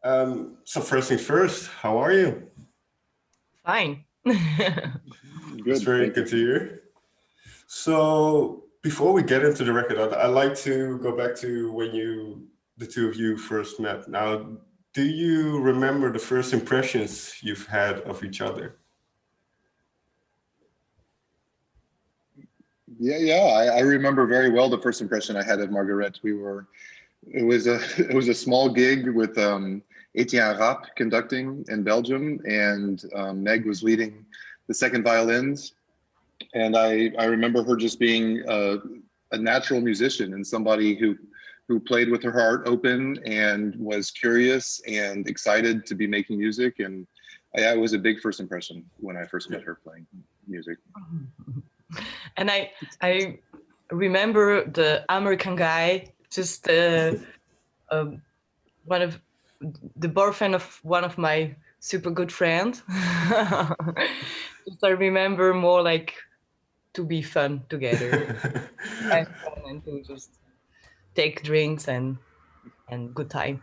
So first things first, how are you? Fine. It's Good. very Thank good to you. hear. So before we get into the record, I'd like to go back to when the two of you first met. Now, do you remember the first impressions you've had of each other? I remember very well the first impression I had of Margaret. It was a it was a small gig with Etienne Rapp conducting in Belgium, and Meg was leading the second violins. And I remember her just being a natural musician and somebody who played with her heart open and was curious and excited to be making music. And yeah, it was a big first impression when I first met her playing music. And I remember the American guy, just one of the boyfriend of one of my super good friends. Just I remember more like to be fun together and to just take drinks and good time.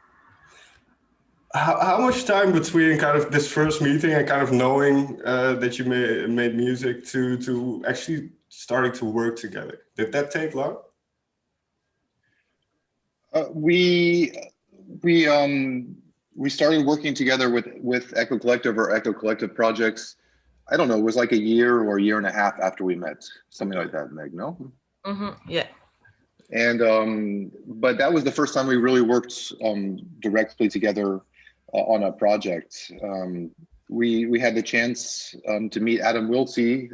How much time between kind of this first meeting and kind of knowing that you made music to actually starting to work together? Did that take long? We started working together with Echo Collective or Echo Collective projects. I don't know. It was like a year or a year and a half after we met, something like that. Meg, no? Mm-hmm, yeah. And but that was the first time we really worked directly together on a project. We had the chance to meet Adam Wiltsey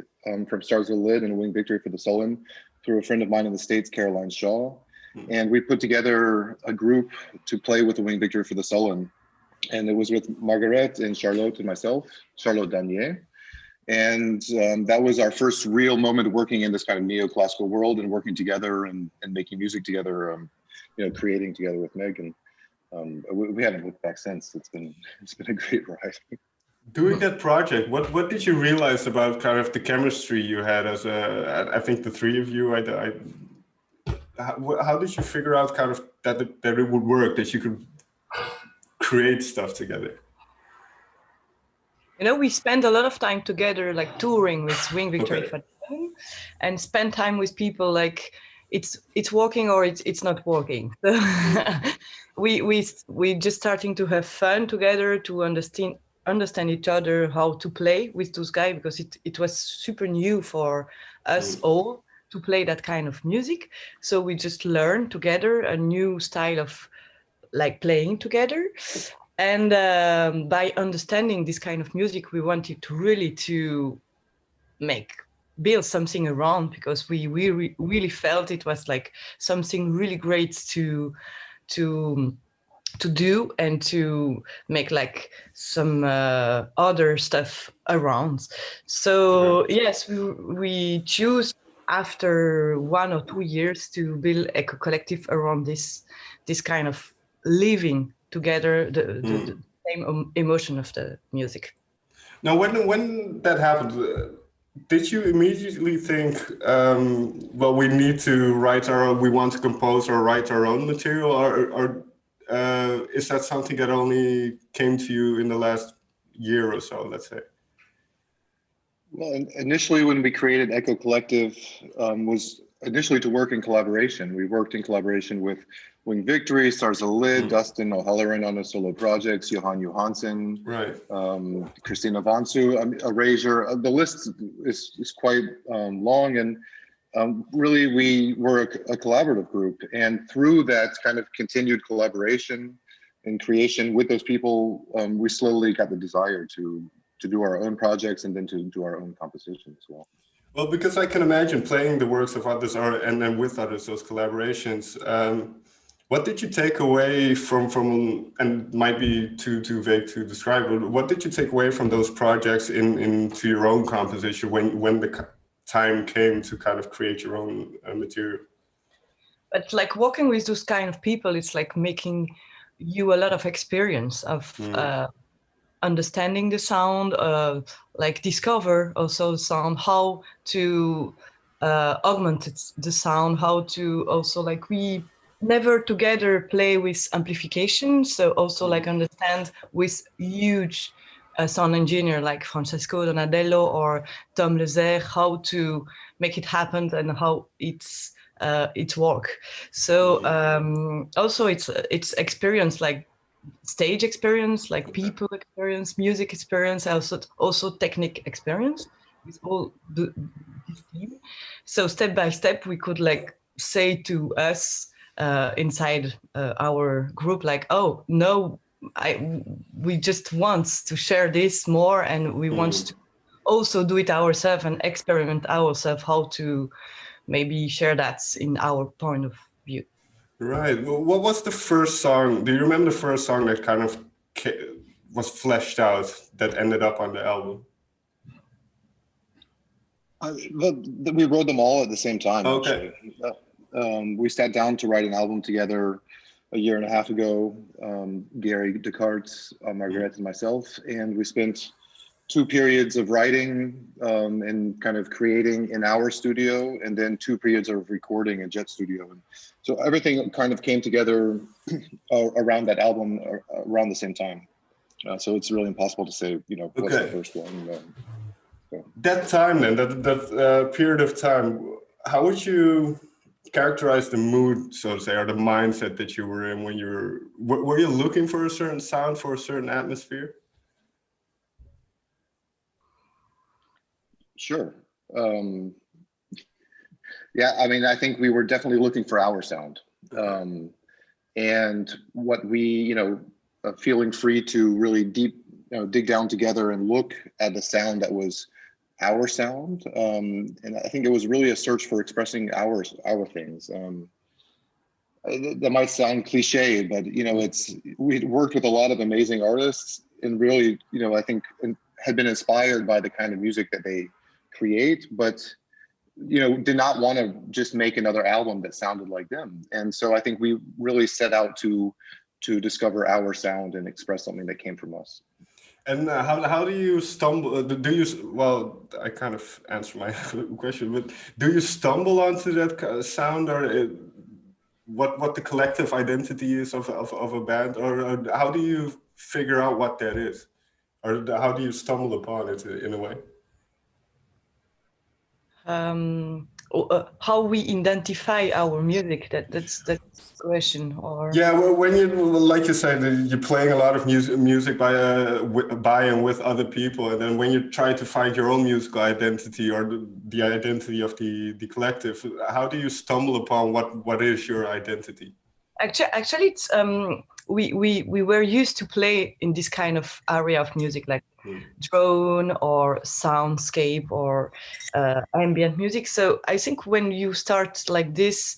from Stars of the Lid and Wing Victory for the Solon through a friend of mine in the States, Caroline Shaw. And we put together a group to play with the Wing Victory for the Solon. And it was with Margaret and Charlotte and myself, Charlotte Danier. And that was our first real moment working in this kind of neoclassical world and working together and making music together, creating together with Meg. And we haven't looked back since. It's been a great ride. Doing that project, what did you realize about kind of the chemistry you had as I think the three of you, how did you figure out kind of that it would work, that you could create stuff together? You know, we spend a lot of time together, like touring with Wing Victory for the Solon, and spend time with people like it's working or it's not working. So we just starting to have fun together, to understand each other, how to play with those guys, because it was super new for us all to play that kind of music. So we just learned together a new style of like playing together. And by understanding this kind of music, we wanted to really build something around, because we really felt it was like something really great to do and to make like some other stuff around. So yes, we choose after 1 or 2 years to build Echo Collective around this kind of living together the same emotion of the music. Now, when that happened, did you immediately think, well, we need to we want to compose or write our own material, or is that something that only came to you in the last year or so, let's say? Well, initially when we created Echo Collective was initially to work in collaboration. We worked in collaboration with Wing Victory, Stars of the Lid, Dustin O'Halloran on the solo projects, Johan Johansson, right, Christina Vansu, Erasure. The list is quite long, and really we were a collaborative group. And through that kind of continued collaboration and creation with those people, we slowly got the desire to do our own projects and then to do our own composition as well. Well, because I can imagine playing the works of others and then with others, those collaborations. What did you take away from and might be too vague to describe, but what did you take away from those projects into your own composition when the time came to kind of create your own material? But like working with those kind of people, it's like making you a lot of experience of understanding the sound, like discover also the sound, how to augment the sound, how to also like we never together play with amplification. So also like understand with huge sound engineer like Francesco Donadello or Tom Lezer how to make it happen and how it's work. So also it's experience like stage experience, like people experience, music experience, also technique experience with all this team. So step by step, we could like say to us inside our group, like, oh no, we just want to share this more, and we want to also do it ourselves and experiment ourselves how to maybe share that in our point of view. Right. Well, what was the first song? Do you remember the first song that kind of was fleshed out that ended up on the album? We wrote them all at the same time. Okay. Actually, we sat down to write an album together a year and a half ago. Gary Descartes, Margaret, and myself, and we spent 2 periods of writing and kind of creating in our studio, and then 2 periods of recording in Jet Studio. And so everything kind of came together around that album around the same time. So it's really impossible to say, what's the first one. That time then, that period of time, how would you characterize the mood, so to say, or the mindset that you were in when were you looking for a certain sound, for a certain atmosphere? Sure. Yeah, I mean, I think we were definitely looking for our sound. And what we, feeling free to really dig down together and look at the sound that was our sound. And I think it was really a search for expressing our things. That might sound cliche, but we worked with a lot of amazing artists, and really, I think had been inspired by the kind of music that they create, but did not want to just make another album that sounded like them. And so I think we really set out to discover our sound and express something that came from us. And how do you stumble? Well, I kind of answered my question, but do you stumble onto that sound, or what the collective identity is of a band, or how do you figure out what that is, or how do you stumble upon it in a way? How we identify our music, that's the question. Or yeah, well, when you, like you said, you're playing a lot of music by and with other people, and then when you try to find your own musical identity or the identity of the collective, how do you stumble upon what is your identity? Actually it's we were used to play in this kind of area of music, like drone or soundscape or ambient music. So I think when you start like this,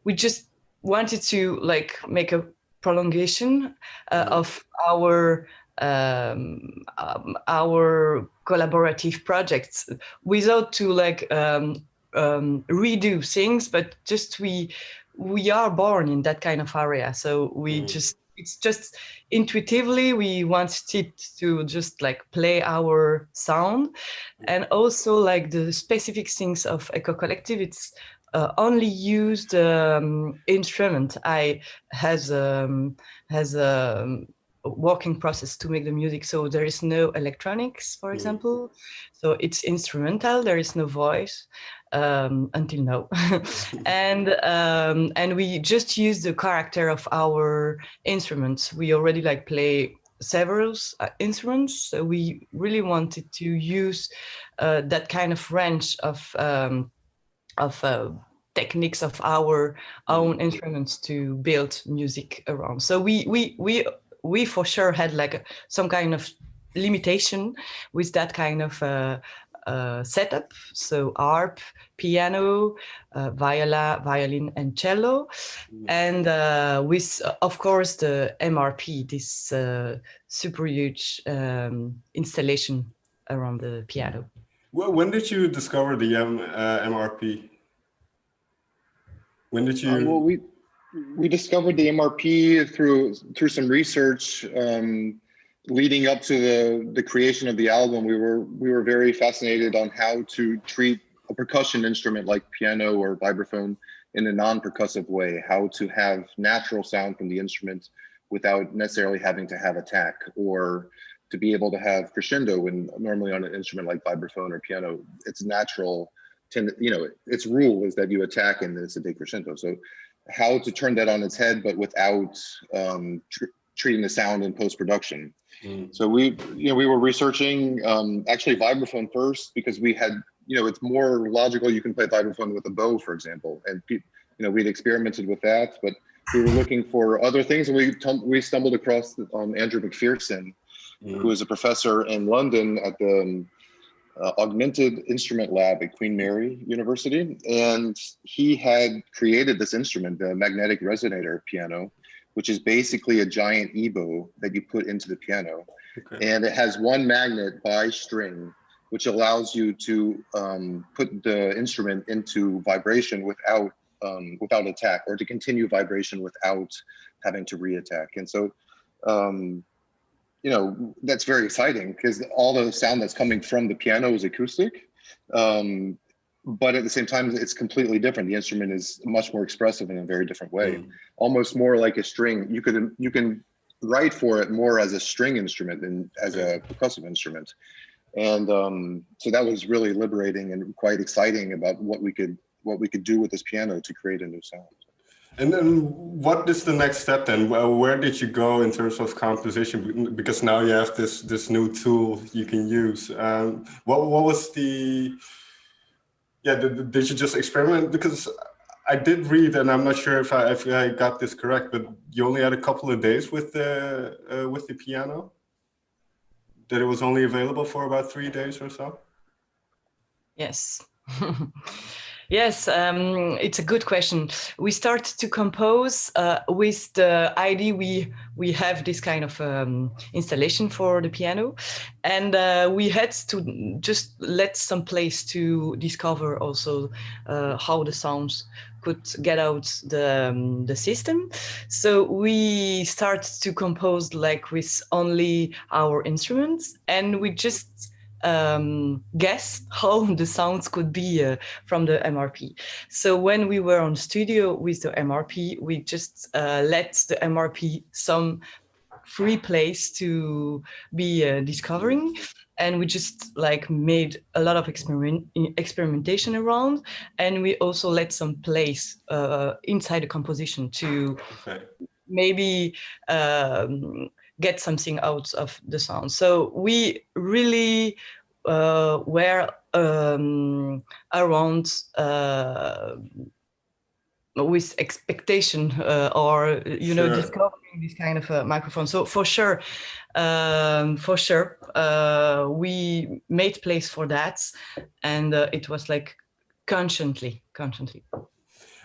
we just wanted to like make a prolongation of our collaborative projects, without to like redo things, but just we are born in that kind of area, so we it's just intuitively we wanted to just like play our sound. And also like the specific things of Echo Collective, it's only used instrument. I has a working process to make the music, so there is no electronics, for example. So it's instrumental, there is no voice until now. And we just use the character of our instruments. We already like play several instruments, so we really wanted to use that kind of range of techniques of our own instruments to build music around. So we for sure had like some kind of limitation with that kind of setup. So harp, piano, viola, violin, and cello, and with of course the MRP, this super huge installation around the piano. Well, when did you discover the MRP? When did you? Well, we discovered the MRP through some research leading up to the creation of the album. We were very fascinated on how to treat a percussion instrument like piano or vibraphone in a non-percussive way, how to have natural sound from the instrument without necessarily having to have attack, or to be able to have crescendo when normally on an instrument like vibraphone or piano, it's natural, its rule is that you attack and then it's a big crescendo. So how to turn that on its head, but without treating the sound in post-production. So we were researching actually vibraphone first, because we had, it's more logical. You can play vibraphone with a bow, for example, and we'd experimented with that, but we were looking for other things, and we stumbled across Andrew McPherson, who is a professor in London at the Augmented Instrument Lab at Queen Mary University, and he had created this instrument, the Magnetic Resonator Piano, which is basically a giant EBow that you put into the piano. Okay. And it has one magnet by string, which allows you to put the instrument into vibration without attack, or to continue vibration without having to re-attack. And so, that's very exciting, because all the sound that's coming from the piano is acoustic. But at the same time, it's completely different. The instrument is much more expressive in a very different way, almost more like a string. You can write for it more as a string instrument than as a percussive instrument. And so that was really liberating and quite exciting about what we could do with this piano to create a new sound. And then what is the next step then? Well, where did you go in terms of composition? Because now you have this new tool you can use. What was the... did you just experiment? Because I did read, and I'm not sure if I got this correct, but you only had a couple of days with the piano. That it was only available for about 3 days or so. Yes. Yes, it's a good question. We start to compose with the idea we have this kind of installation for the piano, and we had to just let some place to discover also how the sounds could get out the system. So we start to compose like with only our instruments, and we just guess how the sounds could be from the MRP. So when we were on studio with the MRP, we just let the MRP some free place to be discovering, and we just like made a lot of experimentation around, and we also let some place inside the composition to maybe get something out of the sound. So we really were around with expectation or discovering this kind of a microphone. So for sure, we made place for that, and it was like consciently.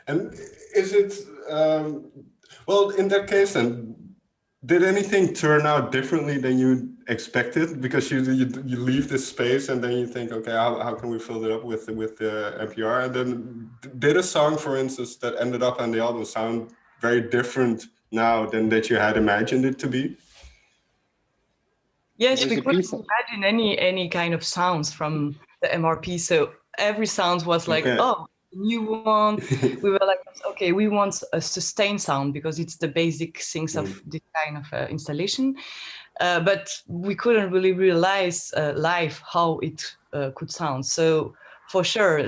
And is it well, in that case then, did anything turn out differently than you expected? Because you leave this space and then you think, okay, how can we fill it up with the NPR? And then did a song, for instance, that ended up on the album sound very different now than that you had imagined it to be? Yes, we couldn't imagine any kind of sounds from the MRP. So every sound was like, oh, new one. We were like, okay, we want a sustained sound because it's the basic things of this kind of installation. But we couldn't really realize live how it could sound. So for sure,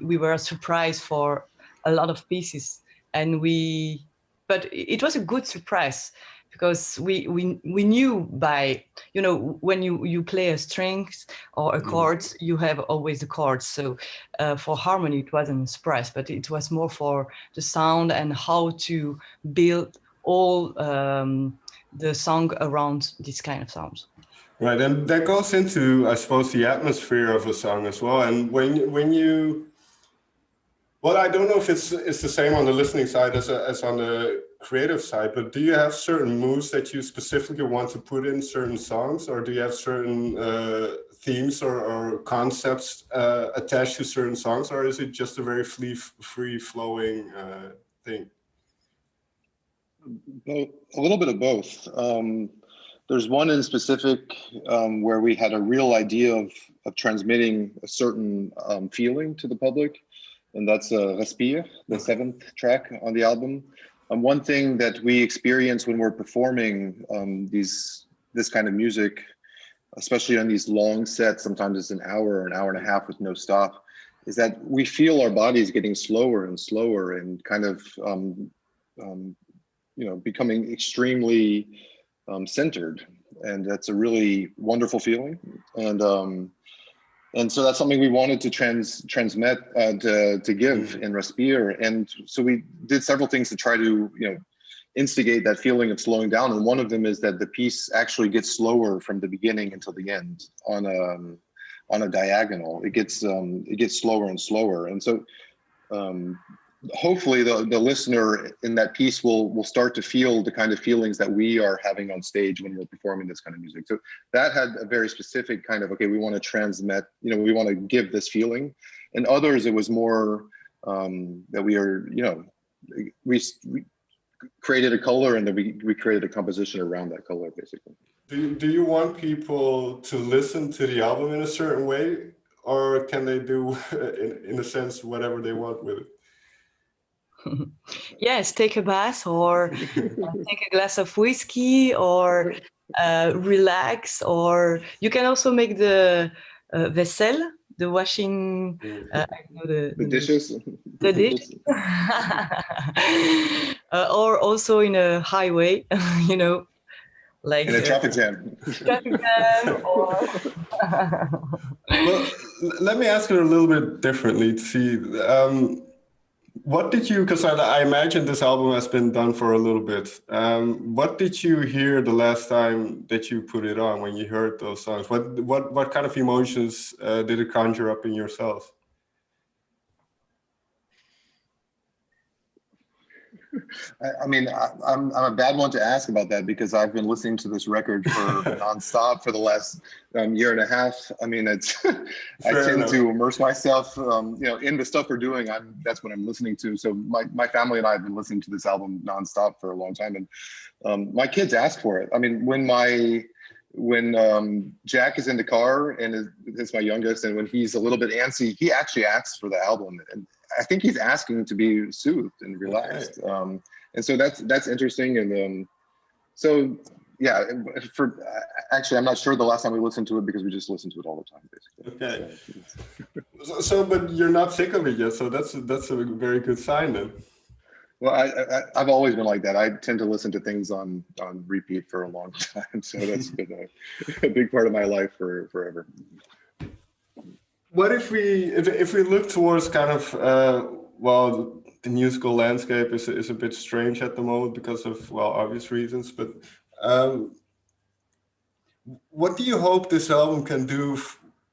we were surprised for a lot of pieces, but it was a good surprise, because we knew by, when you play a strings or a chords, you have always the chords. So for harmony, it wasn't a surprise, but it was more for the sound and how to build all the song around this kind of sounds. Right, and that goes into, I suppose, the atmosphere of a song as well. And when you well, I don't know if it's the same on the listening side as on the creative side, but do you have certain moods that you specifically want to put in certain songs, or do you have certain themes or concepts attached to certain songs, or is it just a very free-flowing thing? A little bit of both. There's one in specific where we had a real idea of transmitting a certain feeling to the public, and that's Respire, the seventh track on the album. And one thing that we experience when we're performing this kind of music, especially on these long sets, sometimes it's an hour or an hour and a half with no stop, is that we feel our bodies getting slower and slower and kind of becoming extremely centered, and that's a really wonderful feeling. And so that's something we wanted to transmit to give in Respire. And so we did several things to try to instigate that feeling of slowing down. And one of them is that the piece actually gets slower from the beginning until the end on a diagonal. It gets slower and slower. And so hopefully the listener in that piece will start to feel the kind of feelings that we are having on stage when we're performing this kind of music. So that had a very specific kind of, okay, we want to transmit, we want to give this feeling. And others, it was more that we are, we created a color, and then we created a composition around that color, basically. Do you want people to listen to the album in a certain way, or can they do, in a sense, whatever they want with it? Yes, take a bath, or take a glass of whiskey, or relax, or you can also make the vaisselle, the washing, the dishes. The dish. Or also in a highway, like in a traffic jam. Or well, let me ask it a little bit differently to see. What did you, because I imagine this album has been done for a little bit. What did you hear the last time that you put it on, when you heard those songs? What kind of emotions did it conjure up in yourself? I'm a bad one to ask about that, because I've been listening to this record for nonstop for the last year and a half. I tend to immerse myself, in the stuff we're doing. That's what I'm listening to. So my family and I have been listening to this album nonstop for a long time, and my kids ask for it. When Jack is in the car, and it's my youngest, and when he's a little bit antsy, he actually asks for the album, and I think he's asking to be soothed and relaxed. Okay. And so that's interesting. And so yeah, actually, I'm not sure the last time we listened to it, because we just listen to it all the time, basically. Okay. So but you're not sick of it yet, so that's a very good sign then. Well, I've always been like that. I tend to listen to things on repeat for a long time, so that's been a big part of my life forever. What if we look towards kind of the musical landscape is a bit strange at the moment because of obvious reasons, but what do you hope this album can do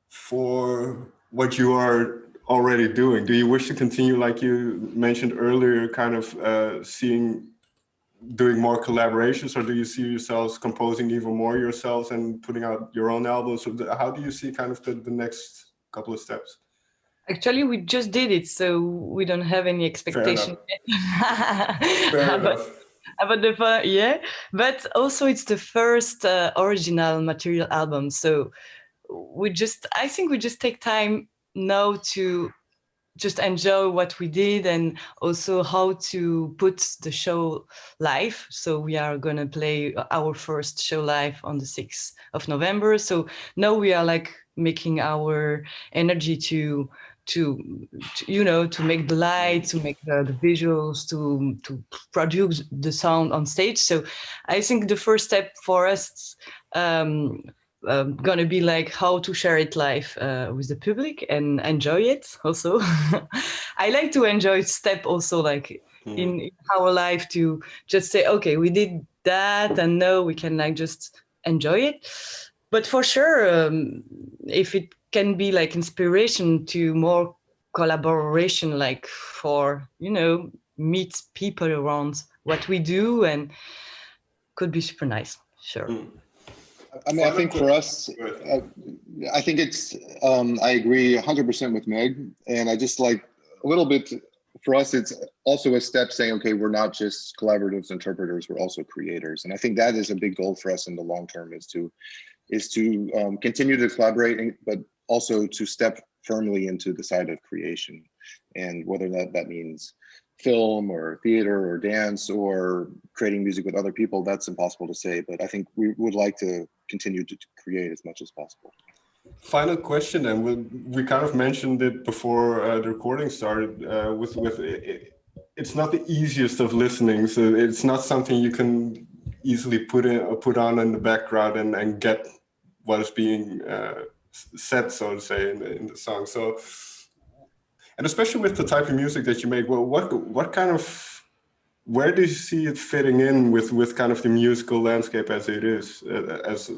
for what you are already doing? Do you wish to continue, like you mentioned earlier, kind of doing more collaborations, or do you see yourselves composing even more yourselves and putting out your own albums? So how do you see kind of the next couple of steps? Actually, we just did it, so we don't have any expectation Fair enough. About the fun, yeah. But also, it's the first original material album, so I think we just take time now to just enjoy what we did, and also how to put the show live. So we are going to play our first show live on the 6th of November. So now we are like making our energy to make the light, to make the visuals, to produce the sound on stage. So I think the first step for us gonna be like how to share it live with the public and enjoy it also. I like to enjoy step also, like in our life, to just say, okay, we did that, and now we can like just enjoy it. But for sure, if it can be like inspiration to more collaboration, like for meet people around what we do, and could be super nice. Sure. I think for us, I think it's, I agree 100% with Meg. And I just like a little bit for us, it's also a step saying, okay, we're not just collaborators, interpreters, we're also creators. And I think that is a big goal for us in the long term, is to continue to collaborate, but also to step firmly into the side of creation. And whether that means film or theater or dance or creating music with other people, that's impossible to say. But I think we would like to continue to create as much as possible. Final question, and we kind of mentioned it before the recording started. It's not the easiest of listening, so it's not something you can easily put on in the background and get what is being said, so to say, in the song. So, and especially with the type of music that you make, well, what kind of, where do you see it fitting in with kind of the musical landscape as it is, as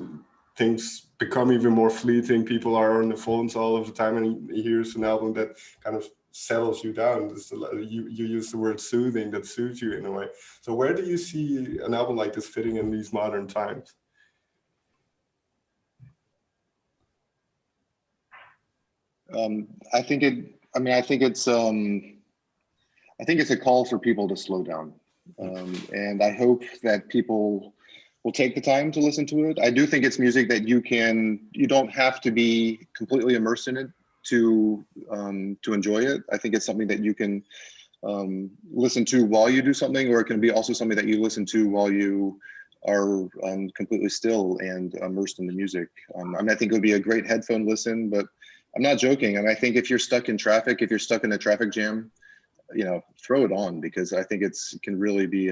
things become even more fleeting? People are on the phones all of the time, and here's an album that kind of settles you down. You use the word soothing, that soothes you in a way. So where do you see an album like this fitting in these modern times? I think it's a call for people to slow down. And I hope that people will take the time to listen to it. I do think it's music that you don't have to be completely immersed in it to enjoy it. I think it's something that you can listen to while you do something, or it can be also something that you listen to while you are completely still and immersed in the music. I think it would be a great headphone listen, but I'm not joking. And I think if you're stuck in traffic, if you're stuck in a traffic jam, throw it on, because I think it can really be,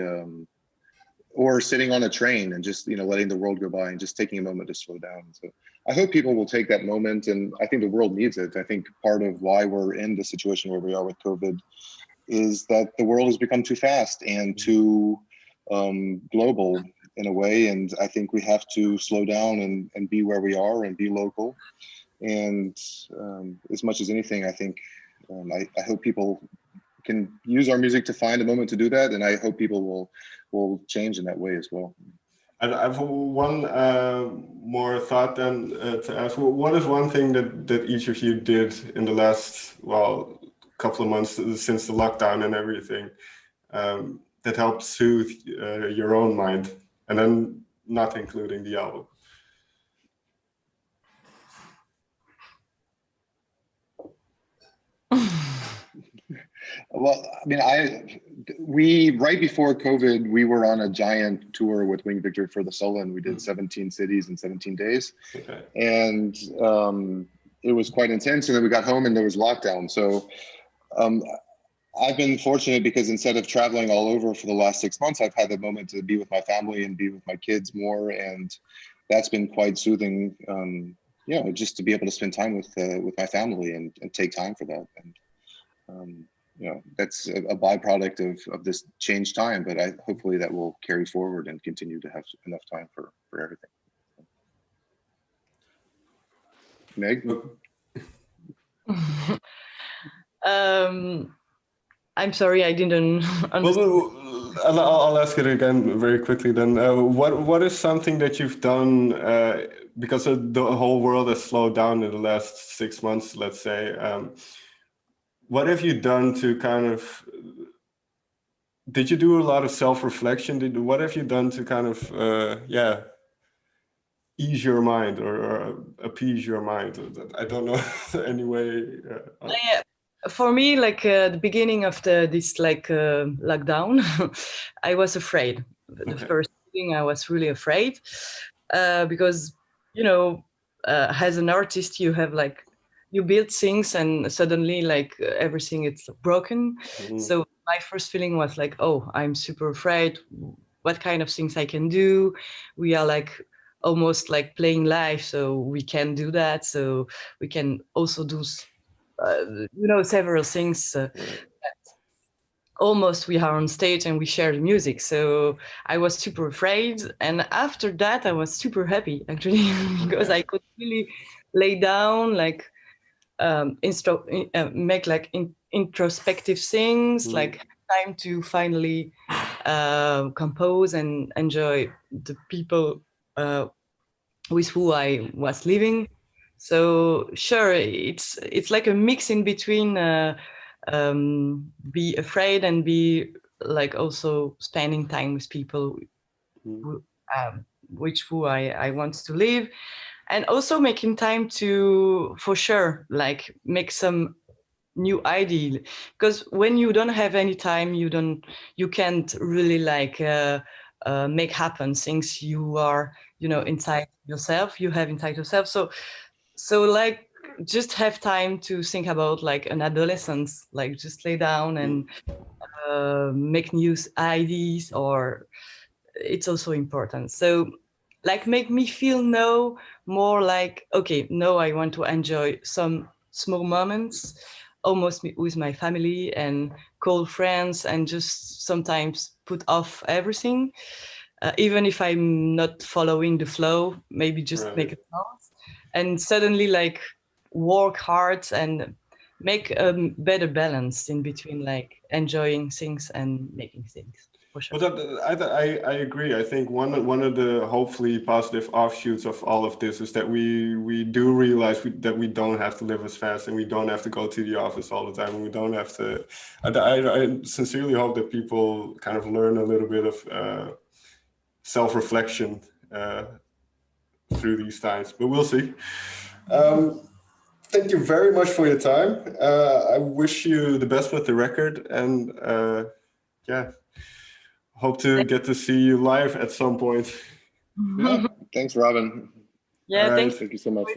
or sitting on a train and just, letting the world go by and just taking a moment to slow down. So I hope people will take that moment, and I think the world needs it. I think part of why we're in the situation where we are with COVID is that the world has become too fast and too global in a way. And I think we have to slow down and be where we are and be local. And as much as anything, I think I hope people can use our music to find a moment to do that, and I hope people will change in that way as well. I have one more thought then to ask. What is one thing that each of you did in the last couple of months since the lockdown and everything that helped soothe your own mind, and then not including the album? Well, we right before COVID, we were on a giant tour with Wing Victor for the solo, and we did 17 cities in 17 days. Okay. And it was quite intense. And then we got home and there was lockdown. So I've been fortunate because instead of traveling all over for the last 6 months, I've had the moment to be with my family and be with my kids more. And that's been quite soothing, just to be able to spend time with my family and take time for that. And, that's a byproduct of this changed time, but hopefully that will carry forward and continue to have enough time for everything. Meg? I'm sorry, I didn't understand. Well, I'll ask it again very quickly then. What is something that you've done, because the whole world has slowed down in the last 6 months, let's say, what have you done to kind of, did you do a lot of self-reflection? What have you done to kind of, ease your mind or appease your mind? I don't know any way. Yeah. For me, the beginning of this lockdown, I was afraid. The first thing, I was really afraid because, as an artist, you have you build things and suddenly everything is broken. Mm-hmm. So my first feeling was oh, I'm super afraid. What kind of things I can do? We are almost playing live, so we can do that. So we can also do several things. Almost we are on stage and we share the music. So I was super afraid. And after that, I was super happy actually, because I could really lay down, make introspective things, time to finally compose and enjoy the people with who I was living. So sure, it's like a mix in between be afraid and be like also spending time with people who, who I want to live, and also making time to, for sure, like make some new idea, because when you don't have any time, you can't really like make happen things you are, you know, inside yourself, you have inside yourself. So like just have time to think about like an adolescence, like just lay down and make new ideas, or it's also important. So like make me feel now more like, okay, no, I want to enjoy some small moments, almost with my family and call friends, and just sometimes put off everything, even if I'm not following the flow, maybe just make a pause and suddenly like work hard and make a better balance in between like enjoying things and making things. For sure. Well, I agree. I think one of the hopefully positive offshoots of all of this is that we do realize that we don't have to live as fast, and we don't have to go to the office all the time, and we don't have to. I sincerely hope that people kind of learn a little bit of self-reflection through these times, but we'll see. Thank you very much for your time. I wish you the best with the record, and yeah. Hope to get to see you live at some point. Yeah, thanks, Robin. Yeah, All right. Thank you so much.